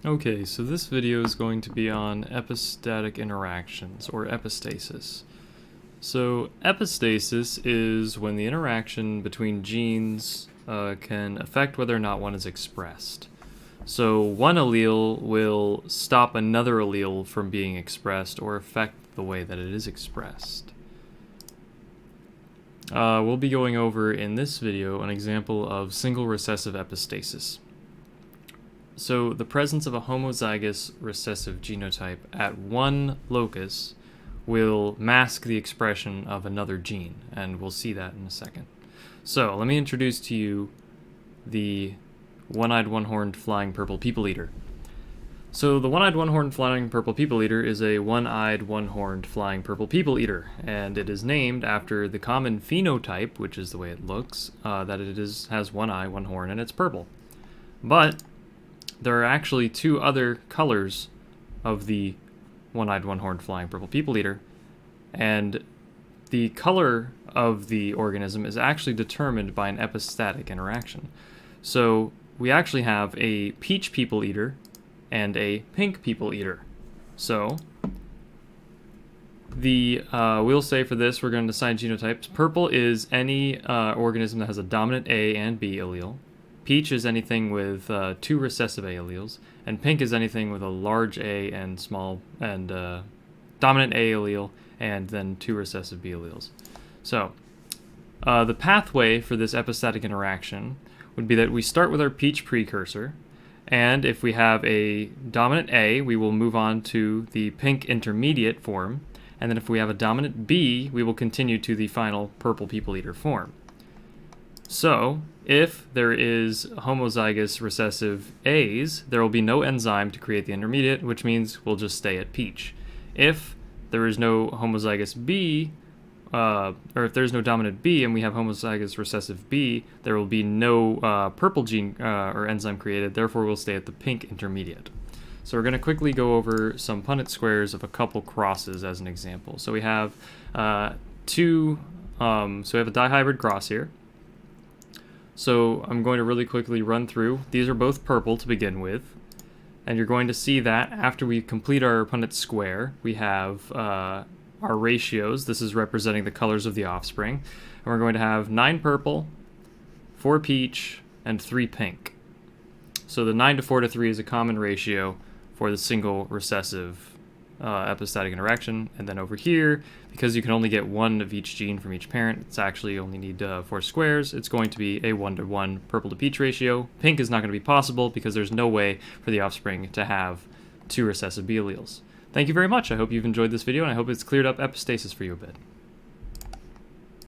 Okay, so this video is going to be on epistatic interactions, or epistasis. So epistasis is when the interaction between genes can affect whether or not one is expressed. So one allele will stop another allele from being expressed or affect the way that it is expressed. We'll be going over in this video an example of single recessive epistasis. So the presence of a homozygous recessive genotype at one locus will mask the expression of another gene, and we'll see that in a second. So let me introduce to you the one-eyed, one-horned flying purple people eater. So the one-eyed, one-horned flying purple people eater is a one-eyed, one-horned flying purple people eater, and it is named after the common phenotype, which is the way it looks, that it has one eye, one horn, and it's purple. But there are actually two other colors of the one-eyed, one-horned flying purple people eater, and the color of the organism is actually determined by an epistatic interaction. So we actually have a peach people eater and a pink people eater. So we'll say for this we're going to assign genotypes. Purple is any organism that has a dominant A and B allele. Peach is anything with two recessive A alleles, and pink is anything with a large A and small and dominant A allele, and then two recessive B alleles. So the pathway for this epistatic interaction would be that we start with our peach precursor, and if we have a dominant A, we will move on to the pink intermediate form, and then if we have a dominant B, we will continue to the final purple people eater form. So, if there is homozygous recessive A's, there will be no enzyme to create the intermediate, which means we'll just stay at peach. If there is no homozygous B, or if there's no dominant B and we have homozygous recessive B, there will be no purple gene or enzyme created, therefore we'll stay at the pink intermediate. So we're going to quickly go over some Punnett squares of a couple crosses as an example. So we have so we have a dihybrid cross here. So I'm going to really quickly run through. These are both purple to begin with, and you're going to see that after we complete our Punnett square, we have our ratios. This is representing the colors of the offspring, and we're going to have 9 purple, 4 peach, and 3 pink. So the 9:4:3 is a common ratio for the single recessive epistatic interaction, and then over here, because you can only get one of each gene from each parent, it's actually only need 4 squares, it's going to be a 1:1 purple to peach ratio. Pink is not going to be possible because there's no way for the offspring to have 2 recessive B alleles. Thank you very much. I hope you've enjoyed this video, and I hope it's cleared up epistasis for you a bit.